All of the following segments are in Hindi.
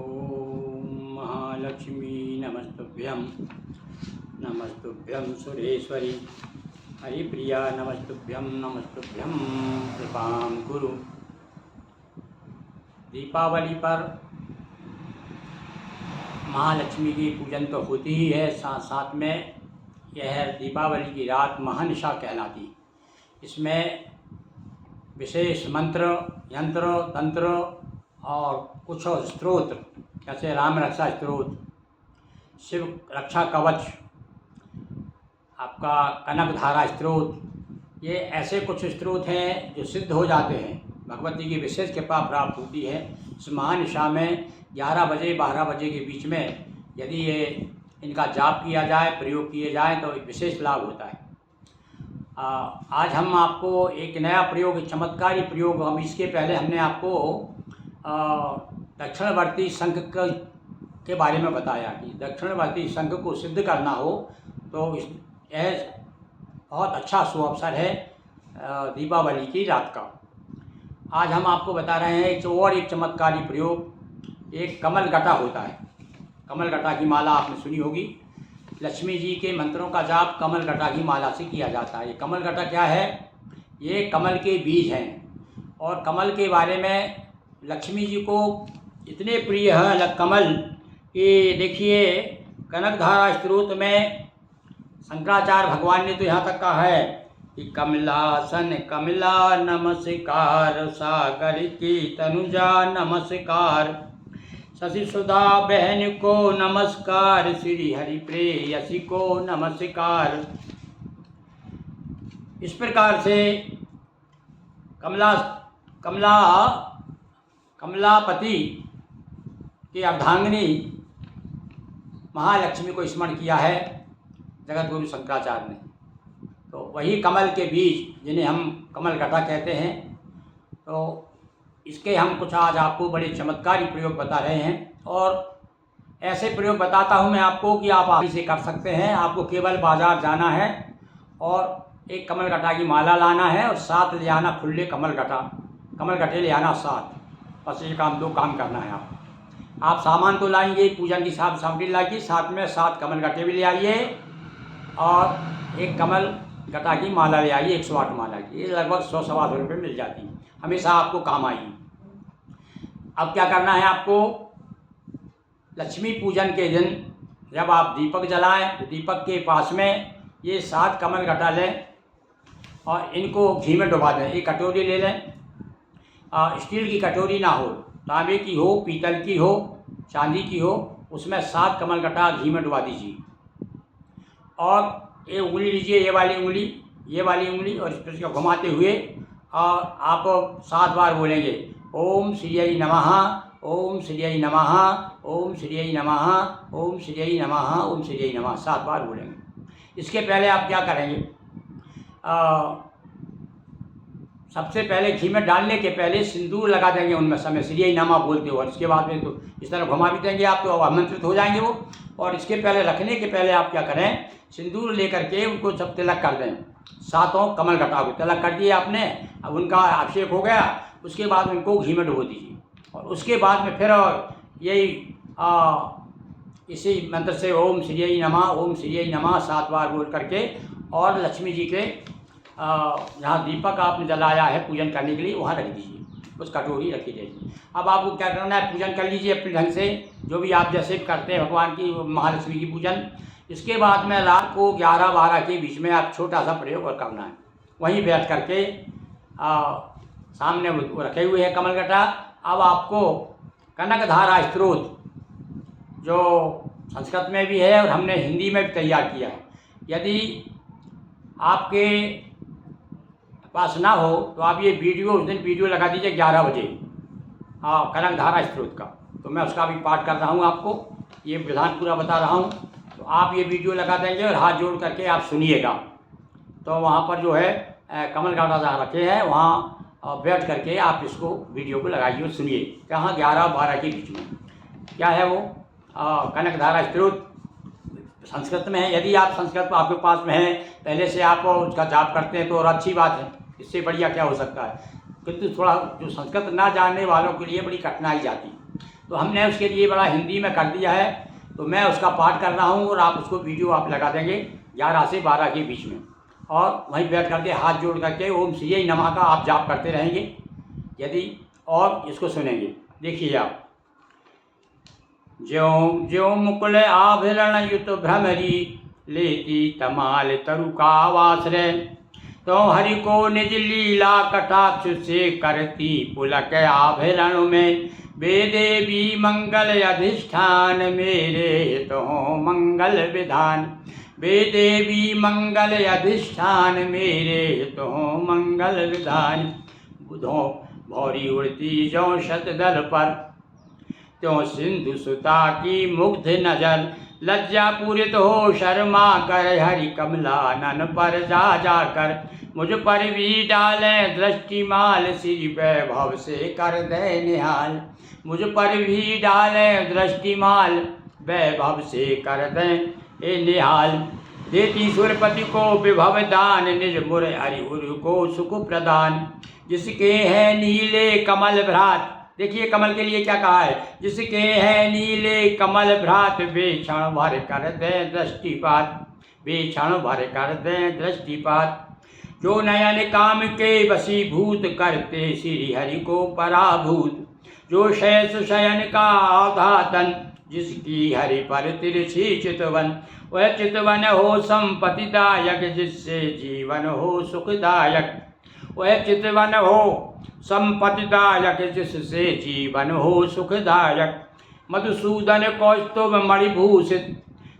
ओम महालक्ष्मी नमस्तुभ्यं नमस्तुभ्यं सुरेश्वरी हरिप्रिया नमस्तुभ्यं नमस्तुभ्यं कृपां कुरु। दीपावली पर महालक्ष्मी की पूजन तो होती ही है, साथ साथ में यह दीपावली की रात महानिशा कहलाती। इसमें विशेष मंत्र, यंत्र, तंत्र और कुछ स्तोत्र जैसे राम रक्षा स्तोत्र, शिव रक्षा कवच, आपका कनक धारा स्तोत्र, ये ऐसे कुछ स्तोत्र हैं जो सिद्ध हो जाते हैं। भगवती की विशेष कृपा प्राप्त होती है। इस महानिशा में 11 बजे 12 बजे के बीच में यदि ये इनका जाप किया जाए, प्रयोग किए जाए तो एक विशेष लाभ होता है। आज हम आपको एक नया प्रयोग, एक चमत्कारी प्रयोग, हम इसके पहले हमने आपको दक्षिणवर्ती शंख के बारे में बताया कि दक्षिणवर्ती शंख को सिद्ध करना हो तो यह बहुत अच्छा सुअवसर है दीपावली की रात का। आज हम आपको बता रहे हैं और एक चमत्कारी प्रयोग। एक कमल गटा होता है। कमल गटा की माला आपने सुनी होगी। लक्ष्मी जी के मंत्रों का जाप कमल गटा की माला से किया जाता है। ये कमल गटा क्या है? ये कमल के बीज हैं और कमल के बारे में लक्ष्मी जी को इतने प्रिय है कमल कि देखिए कनकधारा स्तोत्र में शंकराचार्य भगवान ने तो यहाँ तक कहा है कि कमलासन कमला नमस्कार, सागर की तनुजा नमस्कार, शशि सुधा बहन को नमस्कार, श्री हरि प्रेयसी को नमस्कार। इस प्रकार से कमलापति की अर्धांगिनी महालक्ष्मी को स्मरण किया है जगत गुरु शंकराचार्य ने। तो वही कमल के बीज जिन्हें हम कमल गटा कहते हैं, तो इसके हम कुछ आज आपको बड़े चमत्कारी प्रयोग बता रहे हैं। और ऐसे प्रयोग बताता हूं मैं आपको कि आप आसानी से कर सकते हैं। आपको केवल बाजार जाना है और एक कमल गटा की माला लाना है और 7 ले आना खुले कमल गटे ले आना 7। बस ये दो काम करना है। आप सामान तो लाएंगे, पूजन की सामग्री लाइए, साथ में 7 कमल गटे भी ले आइए और एक कमल गटा की माला ले आइए, 108 माला की। ये लगभग 100-125 रुपये मिल जाती है, हमेशा आपको काम आएगी। अब क्या करना है आपको? लक्ष्मी पूजन के दिन जब आप दीपक जलाएं तो दीपक के पास में ये 7 कमल गटा लें और इनको घी में डुबा दें। एक कटोरी ले लें, स्टील की कटोरी ना हो, तांबे की हो, पीतल की हो, चांदी की हो, उसमें 7 कमल गटा घी में डुबा दीजिए। और ये उंगली लीजिए, ये वाली उंगली, और इस पर इसको घुमाते हुए और आप 7 बार बोलेंगे ओम श्रीयै नमः, ओम श्रीयै नमः, ओम श्रीयै नमः, ओम श्रीयै नमः, ओम श्रीयै नमः, 7 बार बोलेंगे। इसके पहले आप क्या करेंगे? सबसे पहले घी में डालने के पहले सिंदूर लगा देंगे उनमें समय श्रीयै नमः बोलते हो, और इसके बाद में तो इस तरह घुमा भी देंगे आप, तो आमंत्रित हो जाएंगे वो। और इसके पहले रखने के पहले आप क्या करें? सिंदूर लेकर के उनको सब तिलक कर दें। 7 कमल गटा को तिलक कर दिए आपने, अब उनका अभिषेक हो गया। उसके बाद उनको घी में डुबो दीजिए और उसके बाद में फिर यही इसी मंत्र से ओम श्रीयै नमः, ओम श्रीयै नमः 7 बार बोल करके और लक्ष्मी जी के जहाँ दीपक आपने जलाया है पूजन करने के लिए वहाँ रख दीजिए, उस कटोरी रखी जाएगी। अब आपको क्या करना है? पूजन कर लीजिए अपने ढंग से, जो भी आप जैसे करते हैं भगवान की, महालक्ष्मी की पूजन। इसके बाद में रात को 11-12 के बीच में आप छोटा सा प्रयोग और करना है। वहीं बैठ करके सामने वो रखे हुए हैं कमल गटा। अब आपको कनक धारा स्तोत्र, जो संस्कृत में भी है और हमने हिंदी में भी तैयार किया है, यदि आपके पास ना हो तो आप ये वीडियो उस दिन वीडियो लगा दीजिए 11 बजे कनक धारा स्तोत्र का। तो मैं उसका भी पाठ कर रहा हूँ, आपको ये विधान पूरा बता रहा हूँ। तो आप ये वीडियो लगा देंगे और हाथ जोड़ करके आप सुनिएगा। तो वहाँ पर जो है कमल गटा जहाँ रखे हैं वहाँ बैठ करके आप इसको वीडियो को लगाइए और सुनिए। कहाँ 11-12 के बीच में क्या है वो कनक धारा स्तोत्र संस्कृत में है। यदि आप संस्कृत आपके पास में है, पहले से आप उसका जाप करते हैं तो और अच्छी बात है, इससे बढ़िया क्या हो सकता है। किंतु थोड़ा जो संस्कृत ना जानने वालों के लिए बड़ी कठिनाई जाती। तो हमने उसके लिए बड़ा हिंदी में कर दिया है, तो मैं उसका पाठ कर रहा हूँ और आप उसको वीडियो आप लगा देंगे 11 से 12 के बीच में, और वहीं बैठ करके हाथ जोड़ करके ओम श्री नमः का आप जाप करते रहेंगे यदि, और इसको सुनेंगे। देखिए आप। ज्यों ज्यों मुकुल आभरण युत भ्रमरी, लेती तमाल तरु का आश्रय, तो हरि को निज लीला कटाक्ष से करती पुलक आभरण में, वे देवी मंगल अधिष्ठान मेरे तो मंगल विधान, वे देवी मंगल अधिष्ठान मेरे तो मंगल विधान। बुधों भौरी उड़ती जो शतदल पर, त्यों सिंधु सुता की मुग्ध नजर, लज्जा पूरित हो शर्मा कर हरि कमलानन पर जा कर, मुझ पर भी डाले दृष्टिमाल श्री वैभव से कर दे निहाल, मुझ पर भी डाले दृष्टिमाल वैभव से कर दे ए निहाल। देती सुरपति को विभव दान, निज मुर हरिउर को सुख प्रदान, जिसके है नीले कमल भ्रात, देखिए कमल के लिए क्या कहा है, जिसके है नीले कमल भ्रात, वे क्षण भर कर दे दृष्टिपात, वे क्षण भर कर दे दृष्टिपात। जो नयन काम के वशीभूत करते श्री हरि को पराभूत, जो शेष शयन का आधातन, जिसकी हरि पर तिरछी चितवन, वह चितवन हो संपत्तिदायक, जिससे जीवन हो सुखदायक, वह चितवन हो संपत्तिदायक, जिससे जीवन हो सुखदायक। मधुसूदन कौस्तुभ मणिभूषित,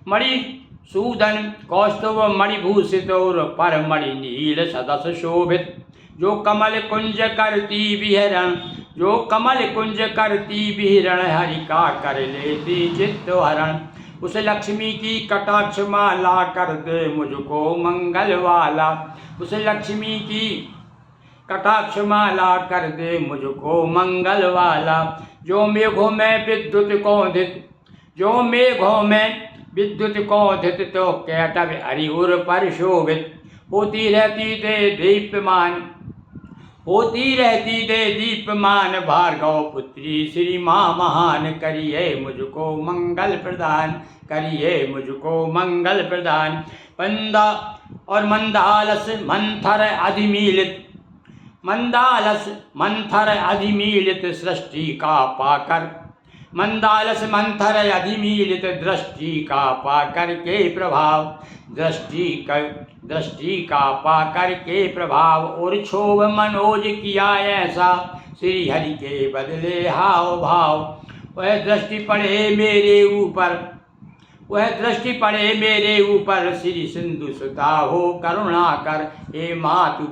मणिसूदन कौस्तुभ मणिभूषित, और पर मणि नील सदस शोभित, जो कमल कुंज करती विहरण, जो कमल कुंज करती विहरण, हरि का कर लेती चित्त हरण। उस लक्ष्मी की कटाक्ष माला कर दे मुझको मंगल वाला, उस लक्ष्मी की कटाक्ष माला कर दे मुझको मंगल वाला। जो मेघों में विद्युत कौंधित, जो मेघों में विद्युत कौंधित, तो कैटभ हरिउर पर शोभित, होती रहती दे दीप्यमान, होती रहती दे दीप्यमान, भार्गव पुत्री श्री माँ महान, करिए मुझको मंगल प्रदान, करिए मुझको मंगल प्रदान। पंदा और मंदालस मंथर अधिमीलित, मंदालस मंथर अधिमीलित सृष्टि का पाकर, मंदालस मंथर अधिमीलित दृष्टि का पाकर के प्रभाव, दृष्टि का पाकर के प्रभाव। और क्षोभ मनोज किया ऐसा श्री हरि के बदले हाव भाव, वह दृष्टि पड़े मेरे ऊपर, वह दृष्टि पड़े मेरे ऊपर, श्री सिंधु सुता हो करुणा कर, हे मातु,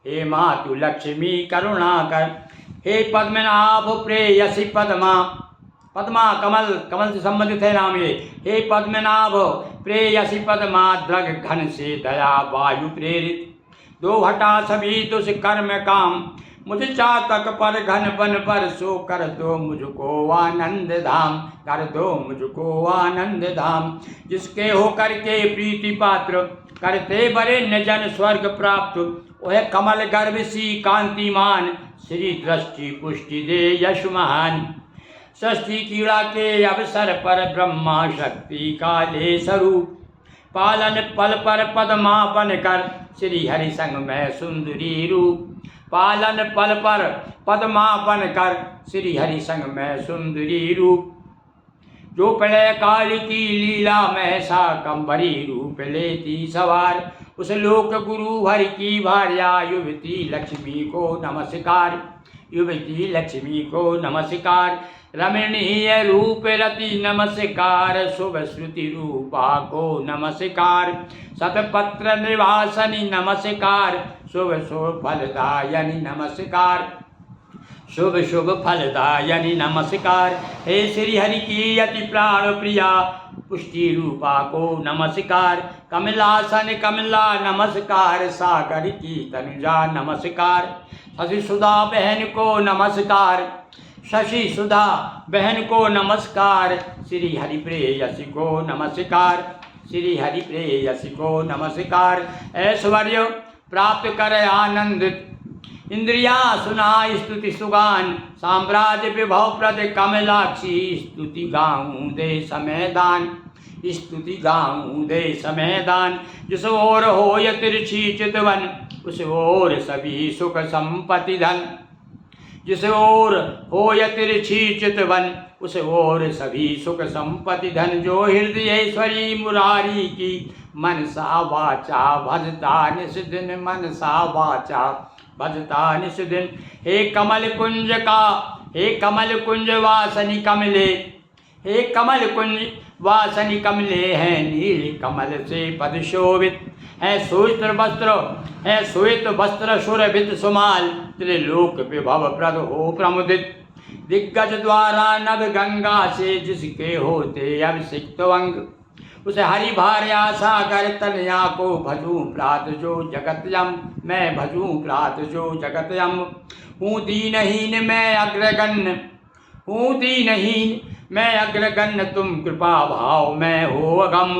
हे मातु लक्ष्मी करुणा कर। हे पद्मनाभ प्रेयसी पद्मा, पद्मा कमल, कमल से संबंधित है नाम ये। हे पद्मनाभ प्रेयसी पद्मा, द्रग घन से दया वायु प्रेरित, दो हटा सभी दुष्कर्म काम, मुझे चातक पर घन बन पर, सो कर दो मुझको आनंद धाम, कर दो मुझको आनंद धाम। जिसके हो करके प्रीति पात्र, करते बरे न जन स्वर्ग प्राप्त, वह कमल गर्भ सी कांतिमान, श्री दृष्टि पुष्टि दे यश महान। षष्ठी कीड़ा के अवसर पर ब्रह्मा शक्ति का ले स्वरूप, पालन पल पर पद्मापन कर, श्री हरि संग में सुंदरी रूप, पालन पल पर पद्मापन कर, श्री हरि संग में सुंदरी रूप। जो प्रलय काल की लीला में शाकंभरी रूप लेती सवार, उस लोक गुरु हरि की भार्या युवती लक्ष्मी को नमस्कार, युवती लक्ष्मी को नमस्कार। रमणीय रूप रति नमस्कार, शुभ श्रुति रूपा को नमस्कार। सतपत्र निवासनी नमस्कार, शुभ शुभ फलदायनी नमस्कार, शुभ शुभ फलदायनी नमस्कार। हे श्री हरि की अति प्राण प्रिया पुष्टि रूपा को नमस्कार। कमलासन कमला नमस्कार, सागर की तनुजा नमस्कार। शशि सुधा बहन को नमस्कार, शशि सुधा बहन को नमस्कार। श्री हरि प्रेयसी को नमस्कार, श्री हरि प्रेयसी को नमस्कार। ऐश्वर्य प्राप्त कर आनंदित, इंद्रिया सुना स्तुति सुगान, साम्राज्य विभव प्रद कमलाक्षी, स्तुति गाऊं दे समय दान, स्तुति गाऊं दे समय दान। जिस ओर हो य तिरछी चितवन, उस ओर सभी सुख संपत्ति धन। जिस ओर हो य तिरछी चितवन, उस ओर सभी सुख संपत्ति धन। जो हृदयेश्वरी मुरारी की, मनसा वाचा भजता निस दिन, मनसा वाचा भजता निस दिन। हे कमल कुंज का, हे कमल कुंज वासनि कमले, हे कमल कुंज वासनि कमले हैं, नील कमल से पद शोभित है। श्वेत वस्त्र है, श्वेत वस्त्र सुरभित सुमाल, त्रिलोक विभव प्रद हो प्रमुदित। दिग्गज द्वारा नभ गंगा से, जिसके होते अभिषिक्त अंग, उसे हरि भार्या सागर तनया को भजूं प्रात जो जगत यम, मैं भजूं प्रात जो जगत यम। हूँ दीनहीन मैं अग्रगण्य, हूँ दीनहीन मैं अग्रगण्य, तुम कृपा भाव मैं हो अगम।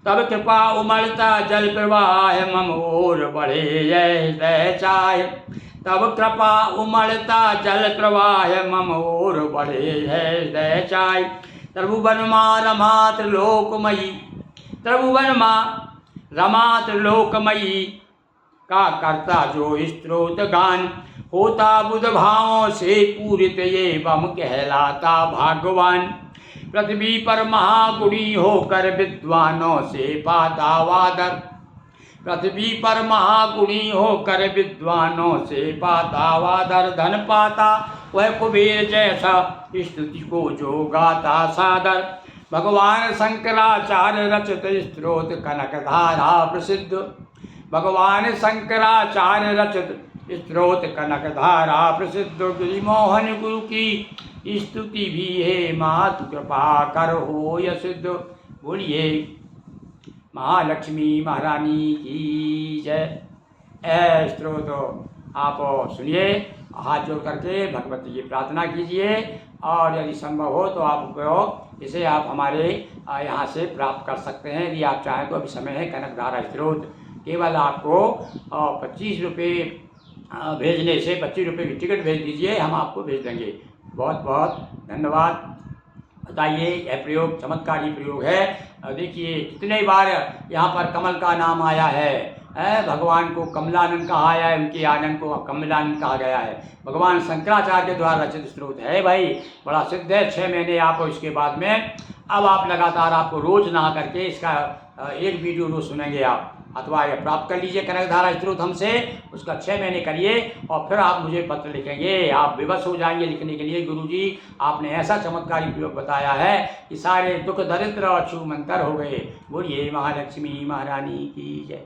तब कृपा उमड़ता जल प्रवाह, मम ओर बढ़े जय चाहे। तब कृपा उमड़ता जल प्रवाह, मम ओर बढ़े जय चाहे। त्रिभुवन माँ रमा त्रिलोकमयी, त्रिभुवन माँ रमा त्रिलोकमयी, का करता जो स्तोत्र गान। होता बुध भावों से पूरित ये बम, कहलाता भाग्यवान। पृथ्वी पर महागुणी होकर विद्वानों से पाता वादर, पृथ्वी पर महागुणी होकर विद्वानों से पाता वादर। धन पाता वह कुबेर जैसा, स्तुति को जो गाता सादर। भगवान शंकराचार्य रचित स्त्रोत कनकधारा प्रसिद्ध, भगवान शंकराचार्य रचित स्त्रोत कनकधारा प्रसिद्ध। गिरिमोहन गुरु की स्तुति भी है, मातु कृपा कर हो य सिद्ध। बोलिए महालक्ष्मी महारानी की जय। स्त्रोत आप सुनिए, हाथ जोड़ करके भगवती की प्रार्थना कीजिए, और यदि संभव हो तो आप इसे आप हमारे यहाँ से प्राप्त कर सकते हैं। यदि आप चाहें तो अभी समय है। कनकधारा स्त्रोत केवल आपको 25 रुपये भेजने से, 25 रुपये की टिकट भेज दीजिए, हम आपको भेज देंगे। बहुत बहुत धन्यवाद। बताइए, यह प्रयोग चमत्कारी प्रयोग है। देखिए कितने बार यहाँ पर कमल का नाम आया है। भगवान को कमलानंद कहा है, उनके आनंद को कमलानंद कहा गया है। भगवान शंकराचार्य के द्वारा रचित स्त्रोत है भाई, बड़ा सिद्ध है। 6 महीने आप इसके बाद में अब आप लगातार आपको रोज नहा करके इसका एक वीडियो रोज सुनेंगे आप, अथवा ये प्राप्त कर लीजिए कनकधारा स्त्रोत हमसे। उसका 6 महीने करिए और फिर आप मुझे पत्र लिखेंगे। आप विवश हो जाएंगे लिखने के लिए, गुरुजी आपने ऐसा चमत्कारी प्रयोग बताया है कि सारे दुख दरिद्र और छूमंतर हो गए। बोलिए महालक्ष्मी महारानी की जय।